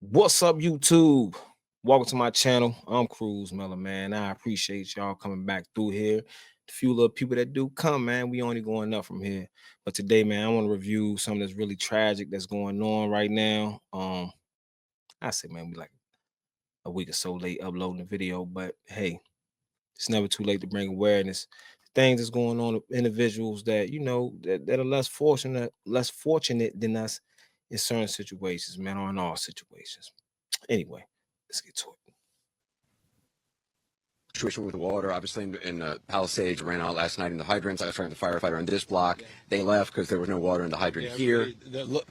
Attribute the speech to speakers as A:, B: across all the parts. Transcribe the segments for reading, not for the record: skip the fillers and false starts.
A: What's up, YouTube? Welcome to my channel. I'm Cruz Miller, man. I appreciate y'all coming back through here. The few little people that do come, man, we only going up from here. But today, man, I want to review something that's really tragic that's going on right now. I say, man, we like a week or so late uploading the video, but hey, it's never too late to bring awareness. Things that's going on with individuals that that are less fortunate than us in certain situations, man, or in all situations. Anyway, let's get to it.
B: Situation with water, obviously, in Palisades ran out last night in the hydrants. I was trying to firefighter on this block. They left because there was no water in the hydrant here.
C: The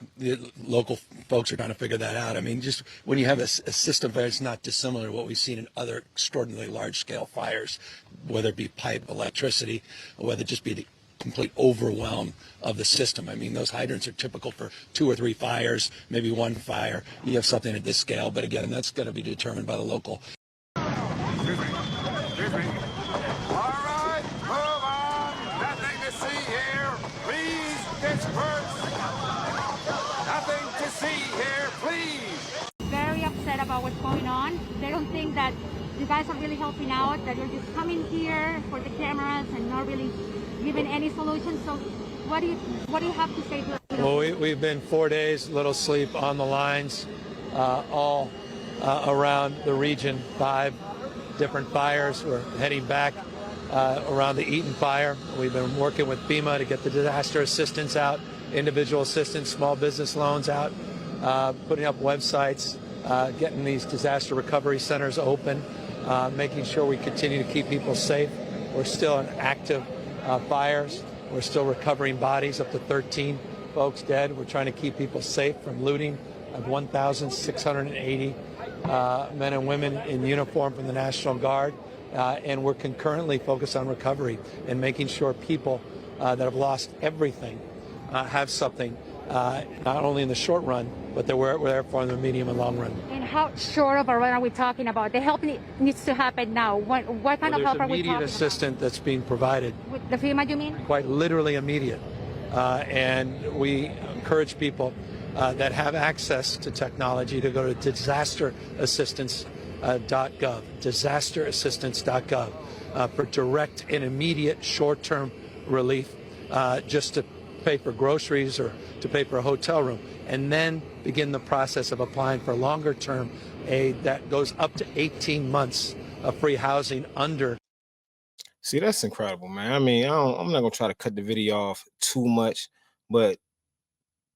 C: local folks are trying to figure that out. I mean, just when you have a system that's not dissimilar to what we've seen in other extraordinarily large-scale fires, whether it be pipe, electricity, or whether it just be the complete overwhelm of the system. I mean, those hydrants are typical for 2 or 3 fires, maybe 1 fire. You have something at this scale, but again, that's going to be determined by the local.
D: Very upset about what's going on. They don't think that you guys are really helping out, that you're just coming here for the cameras and not really giving any solutions. So what do you have to say to them?
C: Well, we've been 4 days, little sleep on the lines, all around the region, 5 different fires. We're heading back around the Eaton fire. We've been working with FEMA to get the disaster assistance out, individual assistance, small business loans out, putting up websites, getting these disaster recovery centers open, making sure we continue to keep people safe. We're still in active fires. We're still recovering bodies, up to 13 folks dead. We're trying to keep people safe from looting of 1,680 men and women in uniform from the National Guard. And we're concurrently focused on recovery and making sure people that have lost everything have something, not only in the short run, but that we're there for in the medium and long run.
D: And how short of a run are we talking about? The help needs to happen now. What kind of help are we talking about?
C: There's immediate assistance that's being provided.
D: With the FEMA, you mean?
C: Quite literally immediate. And we encourage people that have access to technology to go to disasterassistance.gov, disasterassistance.gov, for direct and immediate short-term relief, just to pay for groceries or to pay for a hotel room, and then begin the process of applying for longer-term aid that goes up to 18 months of free housing under.
A: See, that's incredible, man. I mean, I'm not gonna try to cut the video off too much, but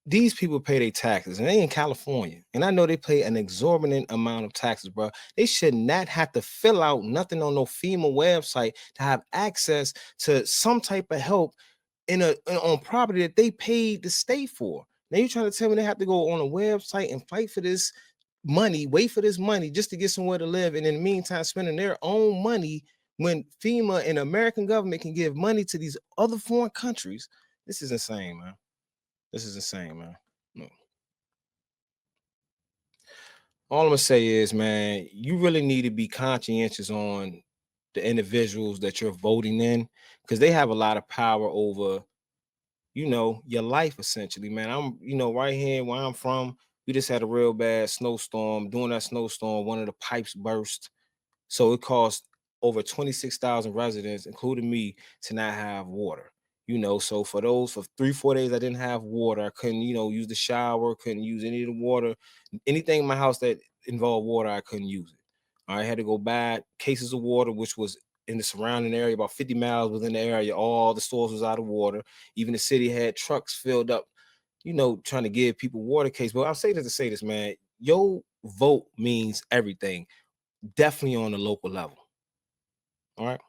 A: these people pay their taxes, and they in California, and I know they pay an exorbitant amount of taxes, bro. They should not have to fill out nothing on no FEMA website to have access to some type of help on property that they paid the state for. Now you're trying to tell me they have to go on a website and fight for this money, wait for this money just to get somewhere to live, and in the meantime spending their own money when FEMA and the American government can give money to these other foreign countries. This is insane, man. This is insane, man. No. All I'm gonna say is, man, you really need to be conscientious on the individuals that you're voting in, because they have a lot of power over, your life, essentially, man. Right here where I'm from, we just had a real bad snowstorm. During that snowstorm, one of the pipes burst. So it cost over 26,000 residents, including me, to not have water. So for 3-4 days, I didn't have water. I couldn't, use the shower, couldn't use any of the water. Anything in my house that involved water, I couldn't use it. I had to go buy cases of water, which was in the surrounding area, about 50 miles within the area. All the stores was out of water. Even the city had trucks filled up, trying to give people water cases. But I'll say this to say this, man. Your vote means everything, definitely on the local level. All right.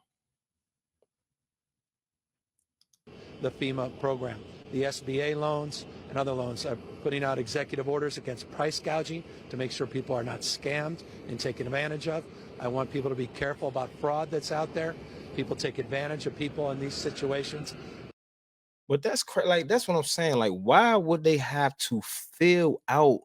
C: The FEMA program, the SBA loans and other loans are putting out executive orders against price gouging to make sure people are not scammed and taken advantage of. I want people to be careful about fraud that's out there. People take advantage of people in these situations.
A: But that's that's what I'm saying. Like, why would they have to fill out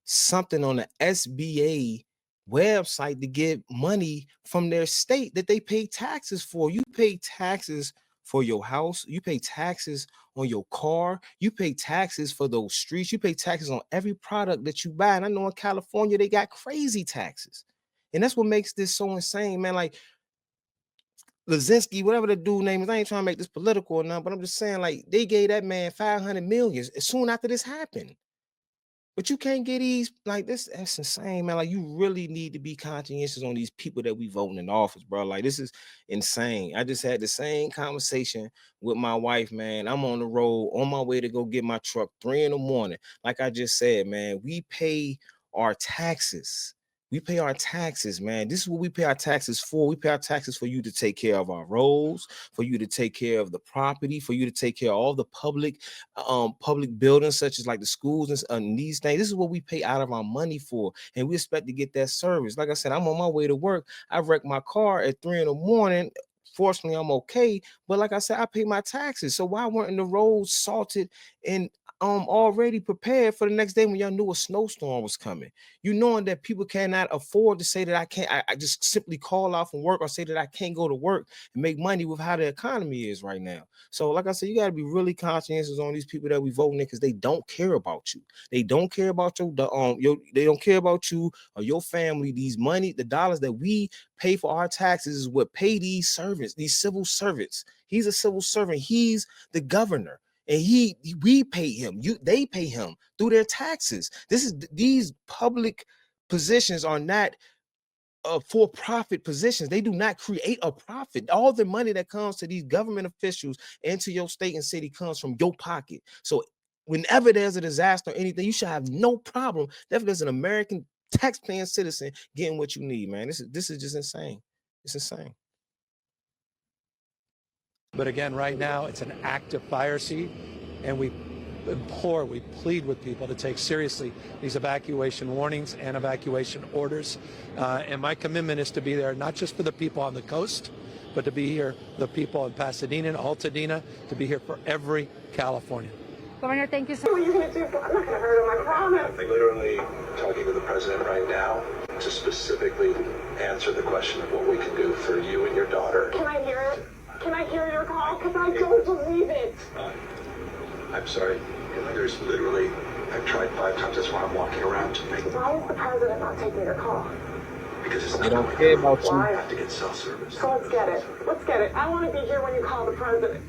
A: something on the SBA website to get money from their state that they pay taxes for? You pay taxes for your house. You pay taxes on your car. You pay taxes for those streets. You pay taxes on every product that you buy. And I know in California, they got crazy taxes. And that's what makes this so insane, man. Like Lazinski, whatever the dude name is, I ain't trying to make this political or nothing, but I'm just saying, like, they gave that man 500 million soon after this happened. But you can't get these like this. That's insane, man. Like, you really need to be conscientious on these people that we voting in office, bro. Like, this is insane. I just had the same conversation with my wife, man. I'm on the road on my way to go get my truck 3 in the morning. Like I just said, man, we pay our taxes. We pay our taxes, man. This is what we pay our taxes for. We pay our taxes for you to take care of our roads, for you to take care of the property, for you to take care of all the public buildings such as like the schools and these things. This is what we pay out of our money for, and we expect to get that service. Like I said, I'm on my way to work. I wrecked my car at 3 in the morning. Fortunately, I'm okay, but like I said, I pay my taxes. So why weren't the roads salted and already prepared for the next day when y'all knew a snowstorm was coming? You knowing that people cannot afford to say that I just simply call off from work or say that I can't go to work and make money with how the economy is right now. So like I said, you got to be really conscientious on these people that we voting in, because they don't care about you. They don't care about they don't care about you or your family. The dollars that we pay for our taxes is what pay these servants, these civil servants. He's a civil servant. He's the governor. And we pay him. They pay him through their taxes. These public positions are not for-profit positions. They do not create a profit. All the money that comes to these government officials and to your state and city comes from your pocket. So whenever there's a disaster or anything, you should have no problem. Definitely as an American taxpaying citizen getting what you need, man. This is just insane. It's insane.
C: But again, right now, it's an active fire seat, and we plead with people to take seriously these evacuation warnings and evacuation orders. And my commitment is to be there, not just for the people on the coast, but to be here, the people in Pasadena and Altadena, to be here for every Californian.
D: Governor, thank you so
E: What are you going to do? I'm not going to hurt him, I promise. I'm literally talking to the president right now to specifically answer the question of what we can do for you and your daughter. Can I hear it? Can I hear your call? Because I don't believe it. I'm sorry. There's literally, I've tried 5 times. That's why I'm walking around to make. Why is the president not taking your call? Because it's not.
A: They don't care about you.
E: I have to get cell service. So let's get it. Let's get it. I want to be here when you call the president.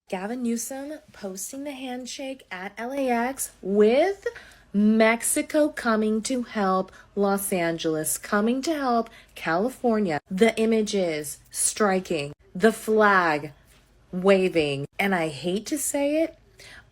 F: Gavin Newsom posting the handshake at LAX with Mexico coming to help Los Angeles, coming to help California. The images striking, the flag waving. And I hate to say it,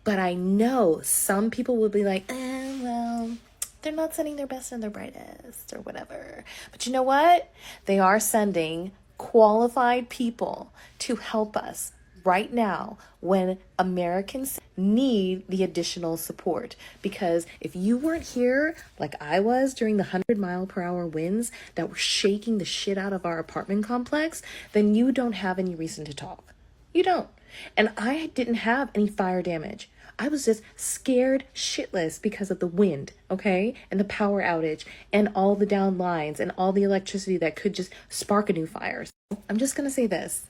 F: but I know some people will be like, well, they're not sending their best and their brightest or whatever. But you know what? They are sending qualified people to help us right now when Americans need the additional support. Because if you weren't here like I was during the 100-mile-per-hour winds that were shaking the shit out of our apartment complex, then you don't have any reason to talk. You don't. And I didn't have any fire damage. I was just scared shitless because of the wind, okay? And the power outage and all the down lines and all the electricity that could just spark a new fire. So I'm just going to say this.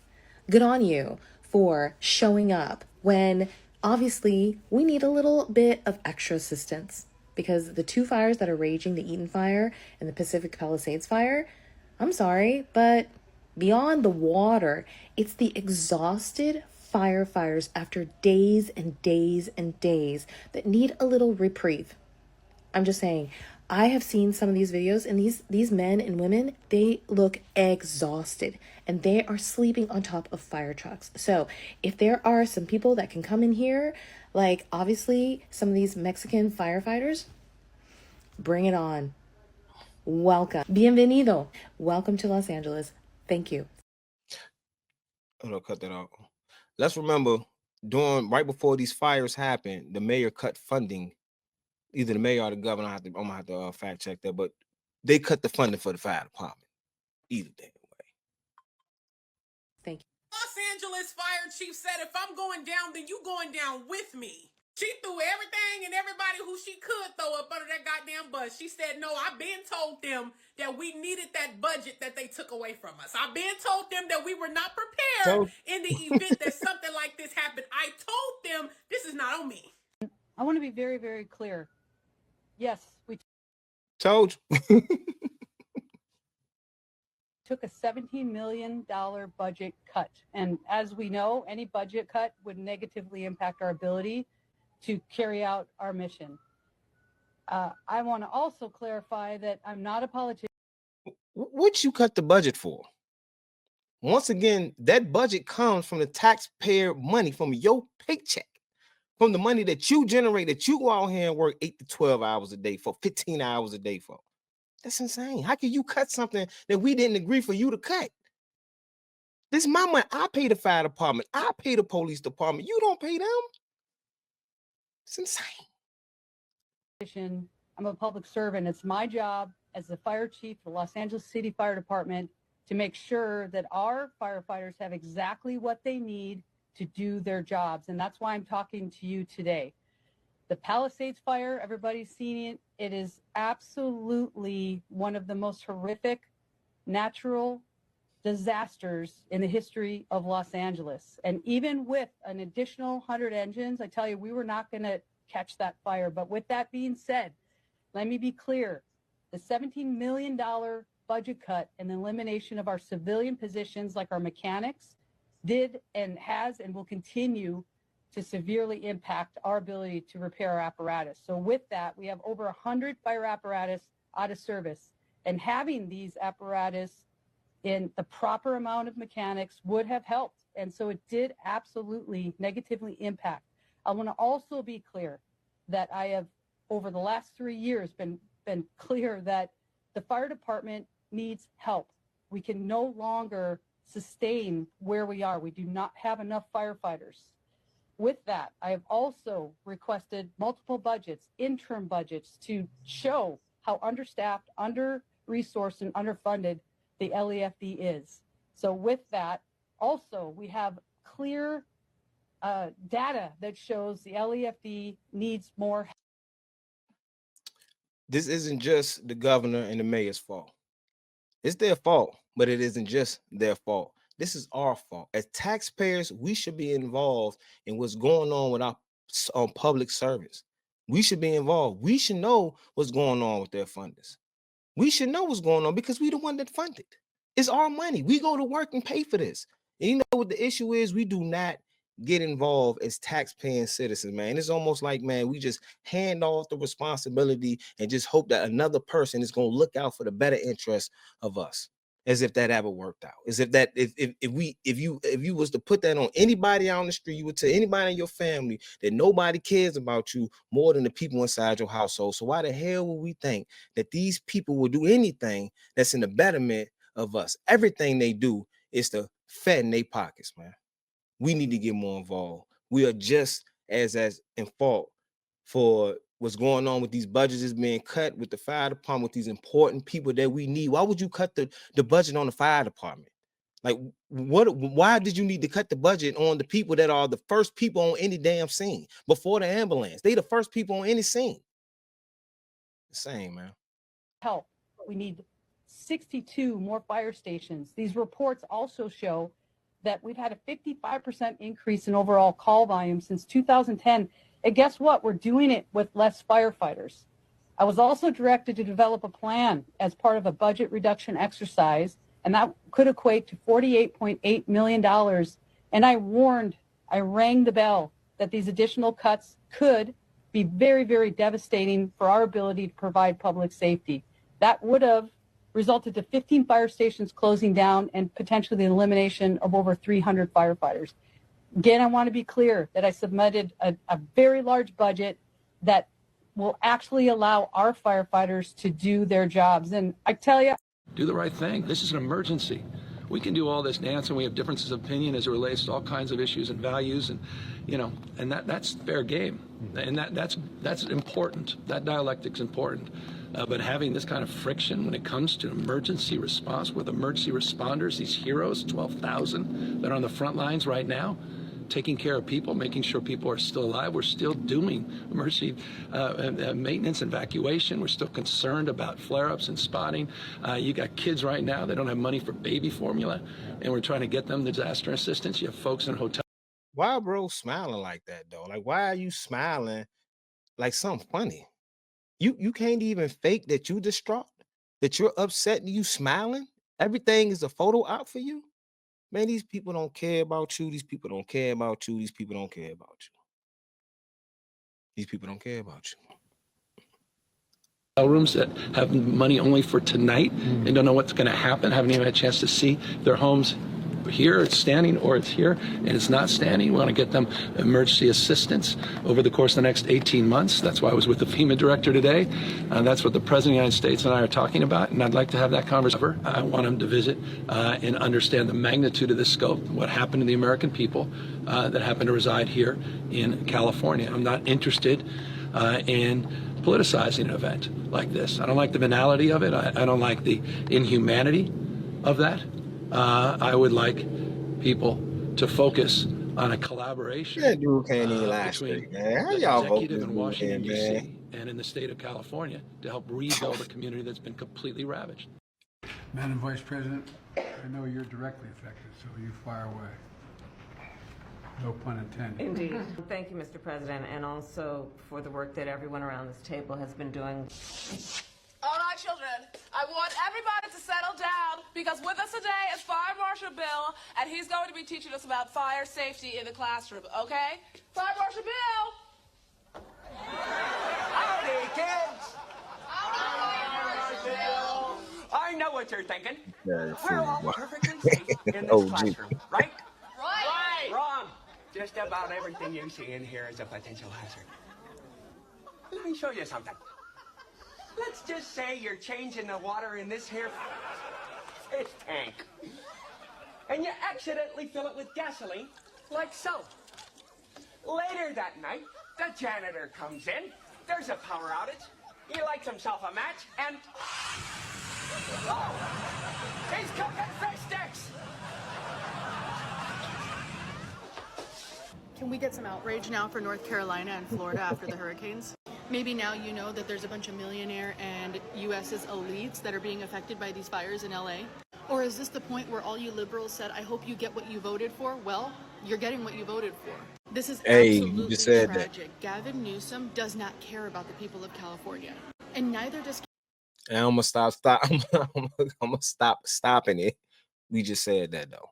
F: Good on you for showing up when obviously we need a little bit of extra assistance, because the 2 fires that are raging, the Eaton fire and the Pacific Palisades fire, I'm sorry, but beyond the water, it's the exhausted firefighters after days and days and days that need a little reprieve. I'm just saying, I have seen some of these videos, and these men and women, they look exhausted and they are sleeping on top of fire trucks. So if there are some people that can come in here, like obviously some of these Mexican firefighters, bring it on. Welcome. Bienvenido. Welcome to Los Angeles. Thank you.
A: Hold on, cut that out. Let's remember, right before these fires happened, the mayor cut funding. Either the mayor or the governor. I'm gonna have to fact check that, but they cut the funding for the fire department. Either day.
F: Thank you.
G: Los Angeles fire chief said, if I'm going down, then you going down with me. She threw everything and everybody who she could throw up under that goddamn bus. She said, no, I've been told them that we needed that budget that they took away from us. I've been told them that we were not prepared
A: So
G: in the event that something like this happened. I told them this is not on me.
H: I want to be very, very clear. Yes, we
A: told you.
H: took a $17 million budget cut. And as we know, any budget cut would negatively impact our ability to carry out our mission. I want to also clarify that I'm not a politician.
A: What you cut the budget for? Once again, that budget comes from the taxpayer money, from your paycheck, from the money that you generate, that you go out here and work 8 to 12 hours a day for, 15 hours a day for. That's insane. How can you cut something that we didn't agree for you to cut? This is my money. I pay the fire department. I pay the police department. You don't pay them. It's insane.
H: I'm a public servant. It's my job as the fire chief of the Los Angeles City Fire Department to make sure that our firefighters have exactly what they need to do their jobs. And that's why I'm talking to you today. The Palisades fire, everybody's seen it. It is absolutely one of the most horrific natural disasters in the history of Los Angeles. And even with an additional 100 engines, I tell you, we were not going to catch that fire. But with that being said, let me be clear. The $17 million budget cut and the elimination of our civilian positions like our mechanics did and has and will continue to severely impact our ability to repair our apparatus. So with that, we have over 100 fire apparatus out of service. And having these apparatus in the proper amount of mechanics would have helped. And so it did absolutely negatively impact. I want to also be clear that I have, over the last 3 years, been clear that the fire department needs help. We can no longer sustain where we are. We do not have enough firefighters. With that, I have also requested multiple budgets, interim budgets, to show how understaffed, under-resourced, and underfunded the LEFD is. So with that, also, we have clear data that shows the LEFD needs more help.
A: This isn't just the governor and the mayor's fault. It's their fault, but it isn't just their fault. This is our fault. As taxpayers, we should be involved in what's going on with our public service. We should be involved. We should know what's going on with their funders. We should know what's going on because we the one that funded. It's our money. We go to work and pay for this. And you know what the issue is? We do not get involved as taxpaying citizens, man. It's almost like, man, we just hand off the responsibility and just hope that another person is going to look out for the better interest of us. As if that ever worked out. As if that if you was to put that on anybody out on the street, you would tell anybody in your family that nobody cares about you more than the people inside your household. So why the hell would we think that these people will do anything that's in the betterment of us? Everything they do is to fatten their pockets, man. We need to get more involved. We are just as in fault for what's going on with these budgets is being cut with the fire department, with these important people that we need. Why would you cut the budget on the fire department? Like, why did you need to cut the budget on the people that are the first people on any damn scene before the ambulance? They the first people on any scene. The same, man.
H: Help. We need 62 more fire stations. These reports also show that we've had a 55% increase in overall call volume since 2010. And guess what? We're doing it with less firefighters. I was also directed to develop a plan as part of a budget reduction exercise, and that could equate to $48.8 million. And I rang the bell that these additional cuts could be very, very devastating for our ability to provide public safety. That would have resulted to 15 fire stations closing down and potentially the elimination of over 300 firefighters. Again, I want to be clear that I submitted a very large budget that will actually allow our firefighters to do their jobs. And I tell you,
I: do the right thing. This is an emergency. We can do all this dance and we have differences of opinion as it relates to all kinds of issues and values, and and that's fair game. And that's important. That dialectic's important. But having this kind of friction when it comes to emergency response with emergency responders, these heroes, 12,000 that are on the front lines right now, taking care of people, making sure people are still alive. We're still doing emergency maintenance, evacuation. We're still concerned about flare-ups and spotting. You got kids right now that don't have money for baby formula, and we're trying to get them disaster assistance. You have folks in hotels.
A: Why bro smiling like that though? Like, why are you smiling like something funny? You can't even fake that you distraught, that you're upset and you smiling. Everything is a photo op for you. Man, these people don't care about you. These people don't care about you. These people don't care about you. These people don't care about you.
I: Rooms that have money only for tonight and don't know what's going to happen, haven't even had a chance to see their homes. Here it's standing or it's here and it's not standing. We want to get them emergency assistance over the course of the next 18 months. That's why I was with the FEMA director today. That's what the President of the United States and I are talking about, and I'd like to have that conversation. I want him to visit and understand the magnitude of this scope, what happened to the American people that happen to reside here in California. I'm not interested in politicizing an event like this. I don't like the banality of it. I don't like the inhumanity of that. I would like people to focus on a collaboration
A: That dude can't even last
I: between
A: straight, man. How
I: the
A: y'all vote
I: executive
A: this
I: in
A: dude
I: Washington,
A: in,
I: D.C.
A: man?
I: and in the state of California to help rebuild a community that's been completely ravaged.
J: Madam Vice President, I know you're directly affected, so you fire away. No pun intended.
K: Indeed. Thank you, Mr. President, and also for the work that everyone around this table has been doing.
G: All right, children, I want everybody to settle down because with us today is Fire Marshal Bill, and he's going to be teaching us about fire safety in the classroom, okay? Fire Marshal Bill!
L: Howdy, kids! I know what you're thinking. We're all perfectly safe in this classroom, right?
G: Right!
L: Wrong. Just about everything you see in here is a potential hazard. Let me show you something. Let's just say you're changing the water in this here fish tank. And you accidentally fill it with gasoline, like so. Later that night, the janitor comes in. There's a power outage. He lights himself a match and... Oh! He's cooking fish sticks!
M: Can we get some outrage now for North Carolina and Florida after the hurricanes? Maybe now you know that there's a bunch of millionaire and US's elites that are being affected by these fires in LA? Or is this the point where all you liberals said, I hope you get what you voted for? Well, you're getting what you voted for. This is absolutely
A: you just said
M: tragic. Gavin Newsom does not care about the people of California. And neither does...
A: And I'm gonna stop. I'm gonna stop stopping it. We just said that though.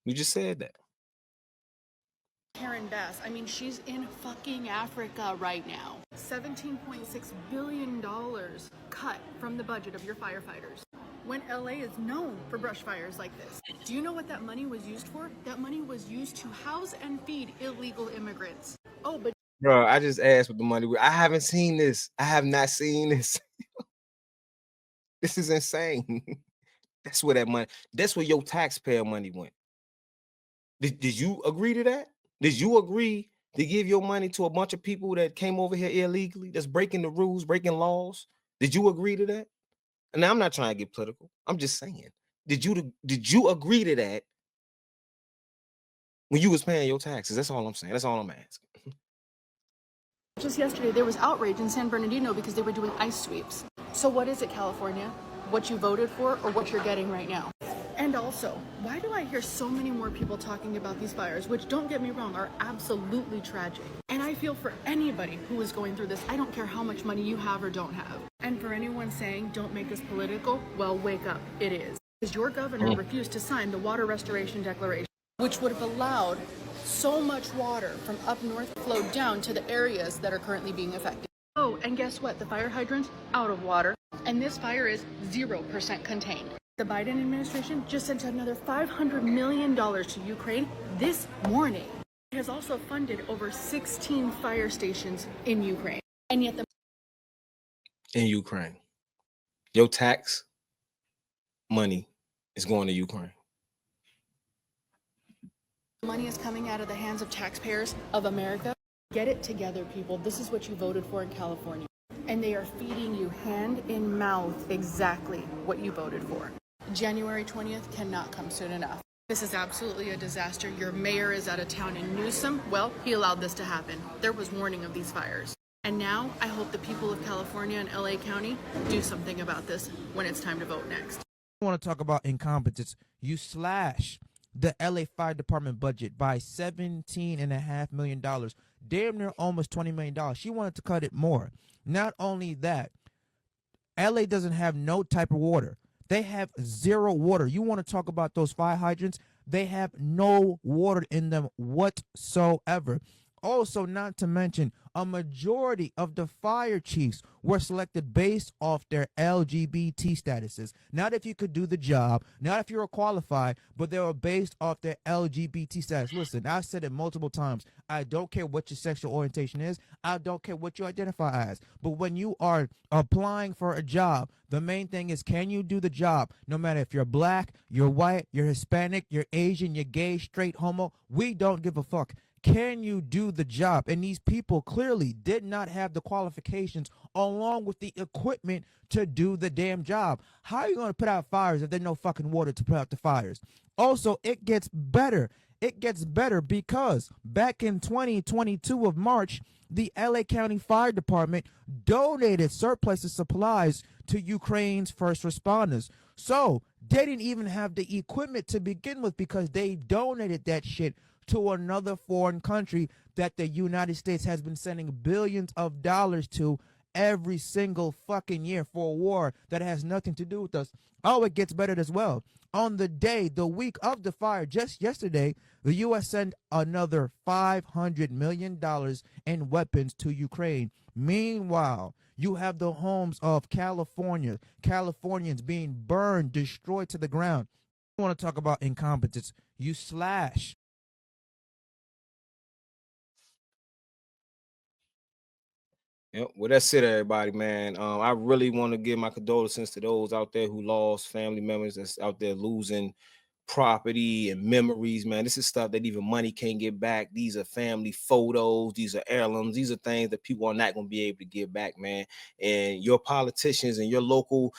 A: We just said that.
M: Karen Bass, I mean, she's in fucking Africa right now. $17.6 billion cut from the budget of your firefighters. When LA is known for brush fires like this. Do you know what that money was used for? That money was used to house and feed illegal immigrants. Oh, but...
A: Bro, I just asked what the money was. I haven't seen this. I have not seen this. This is insane. That's where that money, that's where your taxpayer money went. Did you agree to that? Did you agree to give your money to a bunch of people that came over here illegally, that's breaking the rules, breaking laws? Did you agree to that? And now I'm not trying to get political. I'm just saying, did you agree to that when you was paying your taxes? That's all I'm saying. That's all I'm asking.
M: just yesterday, there was outrage in San Bernardino because they were doing ice sweeps. So what is it, California? What you voted for or what you're getting right now? And also, why do I hear so many more people talking about these fires, which, don't get me wrong, are absolutely tragic? And I feel for anybody who is going through this. I don't care how much money you have or don't have. And for anyone saying, don't make this political, well, wake up. It is. Because your governor refused to sign the Water Restoration Declaration, which would have allowed so much water from up north flow down to the areas that are currently being affected. Oh, and guess what? The fire hydrant's out of water. And this fire is 0% contained. The Biden administration just sent another $500 million to Ukraine this morning. It has also funded over 16 fire stations in Ukraine. And yet
A: in Ukraine, your tax money is going to Ukraine.
M: Money is coming out of the hands of taxpayers of America. Get it together, people. This is what you voted for in California. And they are feeding you hand in mouth exactly what you voted for. January 20th cannot come soon enough. This is absolutely a disaster. Your mayor is out of town in Newsom. Well, he allowed this to happen. There was warning of these fires. And now I hope the people of California and LA County do something about this when it's time to vote next.
N: I want to talk about incompetence. You slash the LA Fire Department budget by $17.5 million, damn near almost $20 million. She wanted to cut it more. Not only that, LA doesn't have no type of water. They have zero water. You want to talk about those fire hydrants? They have no water in them whatsoever. Also, not to mention, a majority of the fire chiefs were selected based off their LGBT statuses. Not if you could do the job, not if you were qualified, but they were based off their LGBT status. Listen, I've said it multiple times. I don't care what your sexual orientation is. I don't care what you identify as. But when you are applying for a job, the main thing is, can you do the job? No matter if you're black, you're white, you're Hispanic, you're Asian, you're gay, straight, homo, we don't give a fuck. Can you do the job? And these people clearly did not have the qualifications along with the equipment to do the damn job. How are you going to put out fires if there's no fucking water to put out the fires? Also, it gets better. It gets better because back in 2022 of March, the LA County Fire Department donated surplus of supplies to Ukraine's first responders. So they didn't even have the equipment to begin with because they donated that shit to another foreign country that the United States has been sending billions of dollars to every single fucking year for a war that has nothing to do with us. Oh, it gets better as well. On the week of the fire, just yesterday, the U.S. sent another $500 million in weapons to Ukraine. Meanwhile, you have the homes of Californians being burned, destroyed to the ground. I want to talk about incompetence. You slash
A: Yep. Well, that's it, everybody, man. I really want to give my condolences to those out there who lost family members, that's out there losing property and memories, man. This is stuff that even money can't get back. These are family photos. These are heirlooms. These are things that people are not going to be able to give back, man. And your politicians and your local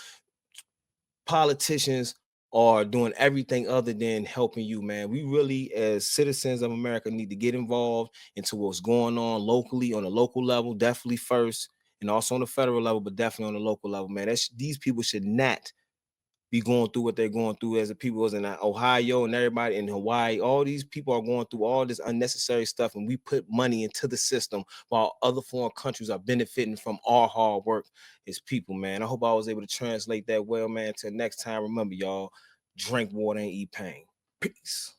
A: politicians are doing everything other than helping you, man. We really, as citizens of America, need to get involved into what's going on locally, on the local level, definitely first, and also on the federal level, but definitely on the local level, man. These people should not be going through what they're going through, as the people was in Ohio and everybody in Hawaii. All these people are going through all this unnecessary stuff, and we put money into the system while other foreign countries are benefiting from our hard work as people, man. I hope I was able to translate that well, man. Till next time, remember, y'all, drink water and eat pain. Peace.